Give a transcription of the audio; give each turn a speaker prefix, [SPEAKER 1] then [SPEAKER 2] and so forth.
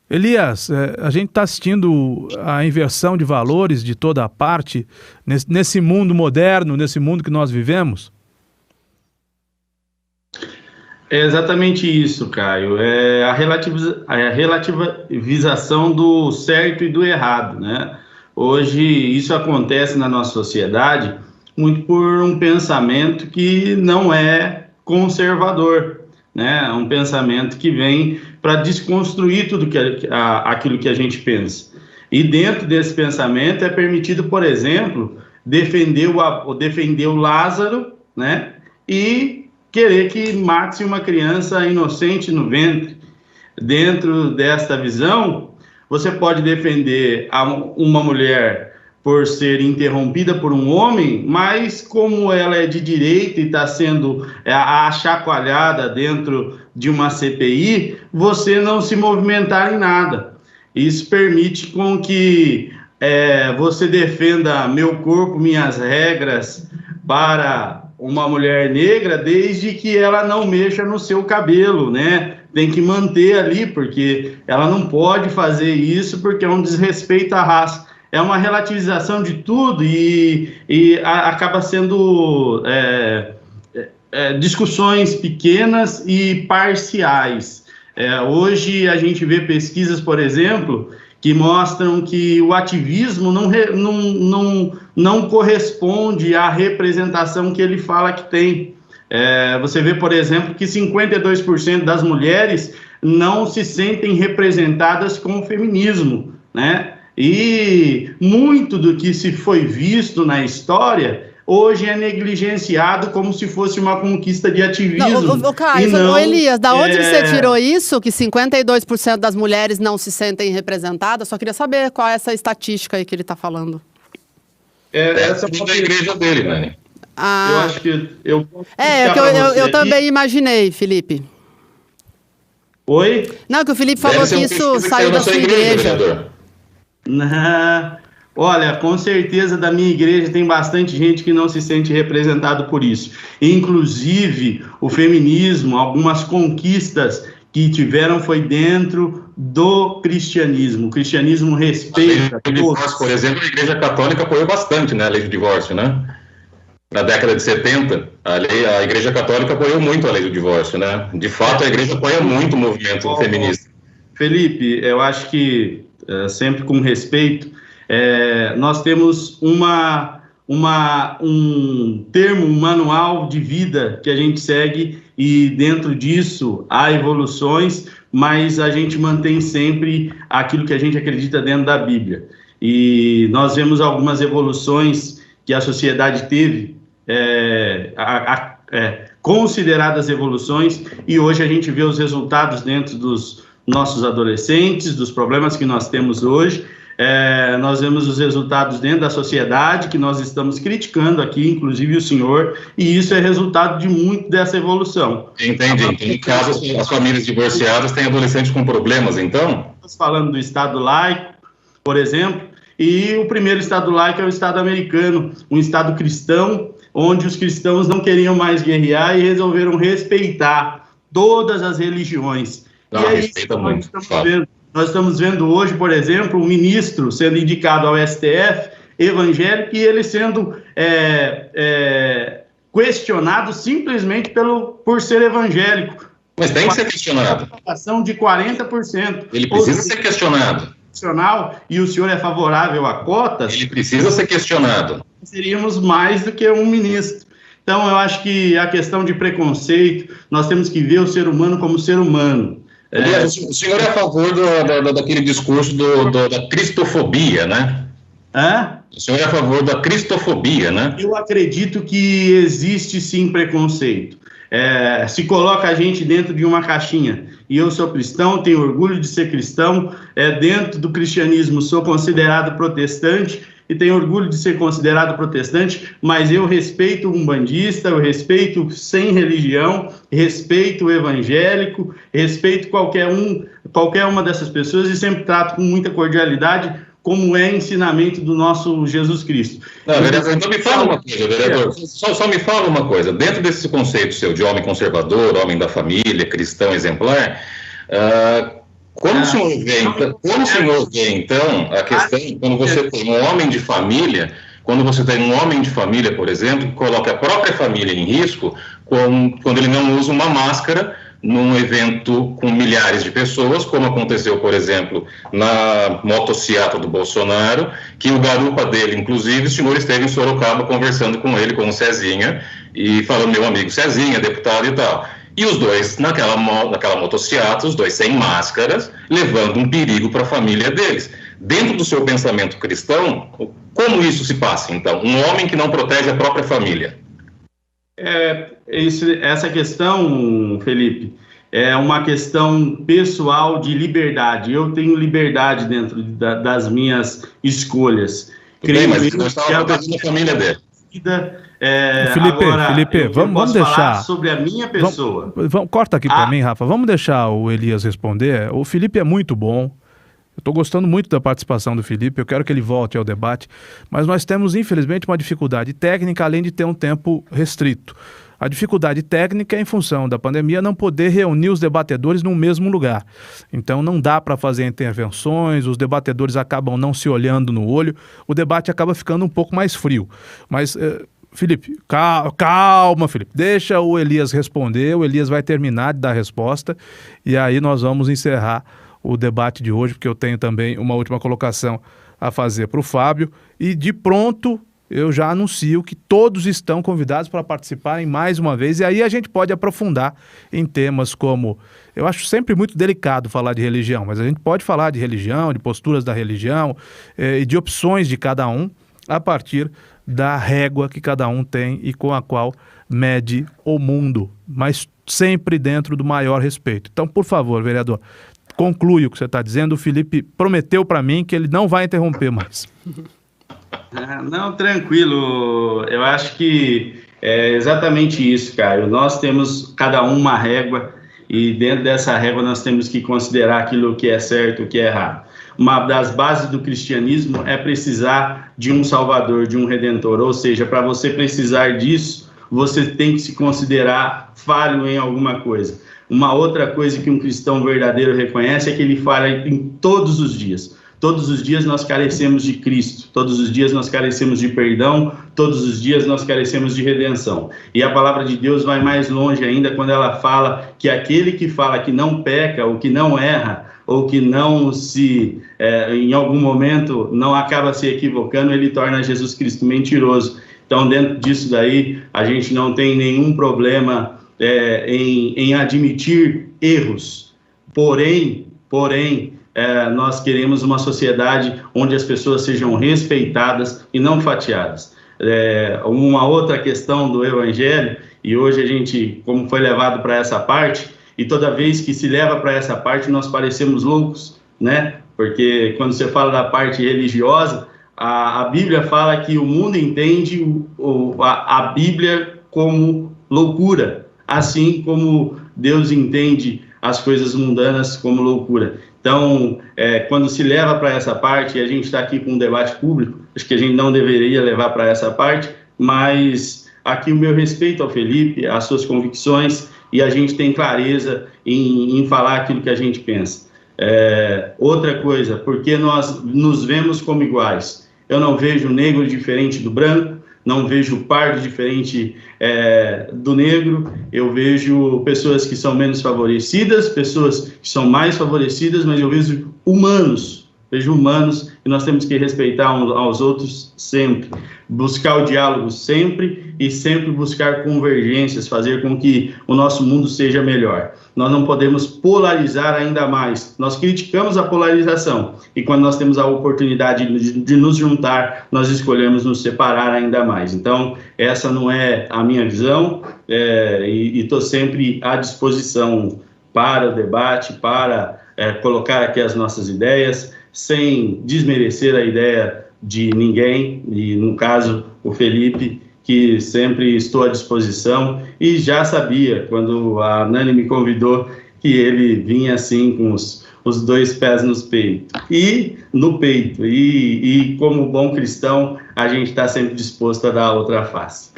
[SPEAKER 1] Elias, a gente está assistindo a inversão de valores de toda a parte nesse mundo moderno, nesse mundo que nós vivemos?
[SPEAKER 2] É exatamente isso, Caio. É a relativização do certo e do errado, né? Hoje isso acontece na nossa sociedade muito por um pensamento que não é conservador, né? Um pensamento que vem para desconstruir tudo aquilo que a gente pensa. E dentro desse pensamento é permitido, por exemplo, defender o Lázaro, né? E querer que mate uma criança inocente no ventre. Dentro desta visão, você pode defender uma mulher por ser interrompida por um homem, mas como ela é de direita e está sendo achacoalhada dentro de uma CPI, você não se movimentar em nada. Isso permite com que você defenda meu corpo, minhas regras para uma mulher negra, desde que ela não mexa no seu cabelo, né? Tem que manter ali, porque ela não pode fazer isso, porque é um desrespeito à raça. É uma relativização de tudo e acaba sendo discussões pequenas e parciais. Hoje a gente vê pesquisas, por exemplo, que mostram que o ativismo não corresponde à representação que ele fala que tem. Você vê, por exemplo, que 52% das mulheres não se sentem representadas com o feminismo, né? E muito do que se foi visto na história hoje é negligenciado como se fosse uma conquista de ativismo.
[SPEAKER 3] Caio, Elias, da onde você tirou isso, que 52% das mulheres não se sentem representadas? Só queria saber qual é essa estatística aí que ele está falando.
[SPEAKER 4] Essa é da igreja dele, né?
[SPEAKER 2] Eu acho que eu
[SPEAKER 3] eu também imaginei, Felipe.
[SPEAKER 2] Oi?
[SPEAKER 3] Não, que o Felipe falou que isso saiu da sua igreja.
[SPEAKER 2] Olha, com certeza da minha igreja tem bastante gente que não se sente representado por isso. Inclusive, o feminismo, algumas conquistas que tiveram foi dentro do cristianismo. O cristianismo respeita.
[SPEAKER 4] A lei do divórcio, por exemplo, a igreja católica apoiou bastante, né, a lei do divórcio, né? Na década de 70, a igreja católica apoiou muito a lei do divórcio, né? De fato, a igreja apoia muito o movimento feminista.
[SPEAKER 2] Felipe, eu acho que, sempre com respeito, nós temos um termo, um manual de vida que a gente segue e dentro disso há evoluções, mas a gente mantém sempre aquilo que a gente acredita dentro da Bíblia. E nós vemos algumas evoluções que a sociedade teve, consideradas evoluções, e hoje a gente vê os resultados dentro dos nossos adolescentes, dos problemas que nós temos hoje. Nós vemos os resultados dentro da sociedade, que nós estamos criticando aqui, inclusive o senhor, e isso é resultado de muito dessa evolução.
[SPEAKER 4] Entendi. Em caso, as famílias divorciadas têm adolescentes com problemas, então?
[SPEAKER 2] Estamos falando do Estado laico, por exemplo, e o primeiro Estado laico é o Estado americano, um Estado cristão, onde os cristãos não queriam mais guerrear e resolveram respeitar todas as religiões.
[SPEAKER 4] Não,
[SPEAKER 2] e é isso que nós estamos vendo. Nós estamos vendo hoje, por exemplo, um ministro sendo indicado ao STF, evangélico, e ele sendo questionado simplesmente por ser evangélico.
[SPEAKER 4] Mas tem que ser questionado.
[SPEAKER 2] Uma de 40%.
[SPEAKER 4] Ele precisa ser questionado.
[SPEAKER 2] E o senhor é favorável a cotas?
[SPEAKER 4] Ele precisa ser questionado.
[SPEAKER 2] Seríamos mais do que um ministro. Então, eu acho que a questão de preconceito, nós temos que ver o ser humano como ser humano.
[SPEAKER 4] Aliás, o senhor é a favor daquele discurso da cristofobia, né? O senhor é a favor da cristofobia, né?
[SPEAKER 2] Eu acredito que existe sim preconceito. Se coloca a gente dentro de uma caixinha. E eu sou cristão, tenho orgulho de ser cristão. Dentro do cristianismo sou considerado protestante e tenho orgulho de ser considerado protestante, mas eu respeito o umbandista, eu respeito sem religião, respeito o evangélico, respeito qualquer uma dessas pessoas e sempre trato com muita cordialidade, como é ensinamento do nosso Jesus Cristo.
[SPEAKER 4] Não, vereador, então me fala uma coisa, vereador, só me fala uma coisa, dentro desse conceito seu de homem conservador, homem da família, cristão exemplar, Como o senhor vê, então, a questão, quando você tem um homem de família, por exemplo, que coloca a própria família em risco, quando ele não usa uma máscara num evento com milhares de pessoas, como aconteceu, por exemplo, na motociata do Bolsonaro, que o garupa dele, inclusive, o senhor esteve em Sorocaba conversando com ele, com o Cezinha, e falando, meu amigo Cezinha, deputado e tal. E os dois, naquela motociata, os dois sem máscaras, levando um perigo para a família deles. Dentro do seu pensamento cristão, como isso se passa, então? Um homem que não protege a própria família.
[SPEAKER 2] Essa questão, Felipe, é uma questão pessoal de liberdade. Eu tenho liberdade dentro das minhas escolhas.
[SPEAKER 4] Bem, mas você não estava protegendo a família dele.
[SPEAKER 1] Felipe, vamos deixar
[SPEAKER 2] falar sobre a minha pessoa.
[SPEAKER 1] Corta aqui para mim, Rafa. Vamos deixar o Elias responder. O Felipe é muito bom. Eu estou gostando muito da participação do Felipe. Eu quero que ele volte ao debate. Mas nós temos, infelizmente, uma dificuldade técnica, além de ter um tempo restrito. A dificuldade técnica é em função da pandemia não poder reunir os debatedores no mesmo lugar. Então não dá para fazer intervenções, os debatedores acabam não se olhando no olho, o debate acaba ficando um pouco mais frio. Mas, Felipe, calma, Felipe, deixa o Elias responder, o Elias vai terminar de dar a resposta e aí nós vamos encerrar o debate de hoje, porque eu tenho também uma última colocação a fazer para o Fábio e de pronto eu já anuncio que todos estão convidados para participarem mais uma vez, e aí a gente pode aprofundar em temas como... Eu acho sempre muito delicado falar de religião, mas a gente pode falar de religião, de posturas da religião e de opções de cada um a partir da régua que cada um tem e com a qual mede o mundo, mas sempre dentro do maior respeito. Então, por favor, vereador, conclui o que você está dizendo. O Felipe prometeu para mim que ele não vai interromper mais.
[SPEAKER 2] Não, tranquilo, eu acho que é exatamente isso, Caio. Nós temos cada um uma régua e dentro dessa régua nós temos que considerar aquilo que é certo e o que é errado. Uma das bases do cristianismo é precisar de um salvador, de um redentor, ou seja, para você precisar disso, você tem que se considerar falho em alguma coisa. Uma outra coisa que um cristão verdadeiro reconhece é que ele falha em todos os dias. Todos os dias nós carecemos de Cristo, todos os dias nós carecemos de perdão, todos os dias nós carecemos de redenção. E a palavra de Deus vai mais longe ainda quando ela fala que aquele que fala que não peca, ou que não erra, ou que não em algum momento não acaba se equivocando, ele torna Jesus Cristo mentiroso. Então, dentro disso daí, a gente não tem nenhum problema em admitir erros. Porém, nós queremos uma sociedade onde as pessoas sejam respeitadas e não fatiadas. Uma outra questão do Evangelho, e hoje a gente, como foi levado para essa parte, e toda vez que se leva para essa parte, nós parecemos loucos, né? Porque quando você fala da parte religiosa, a Bíblia fala que o mundo entende a Bíblia como loucura, assim como Deus entende as coisas mundanas como loucura. Então, quando se leva para essa parte, e a gente está aqui com um debate público, acho que a gente não deveria levar para essa parte, mas aqui o meu respeito ao Felipe, às suas convicções, e a gente tem clareza em falar aquilo que a gente pensa. Outra coisa, porque nós nos vemos como iguais. Eu não vejo negro diferente do branco, não vejo pardo diferente do negro, eu vejo pessoas que são menos favorecidas, pessoas que são mais favorecidas, mas eu vejo humanos, e nós temos que respeitar uns aos outros sempre, buscar o diálogo sempre e sempre buscar convergências, fazer com que o nosso mundo seja melhor. Nós não podemos polarizar ainda mais. Nós criticamos a polarização e quando nós temos a oportunidade de nos juntar, nós escolhemos nos separar ainda mais. Então, essa não é a minha visão e estou sempre à disposição para o debate, para colocar aqui as nossas ideias, sem desmerecer a ideia de ninguém, e no caso o Felipe, que sempre estou à disposição, e já sabia, quando a Nani me convidou, que ele vinha assim com os dois pés no peito, e como bom cristão, a gente está sempre disposto a dar a outra face.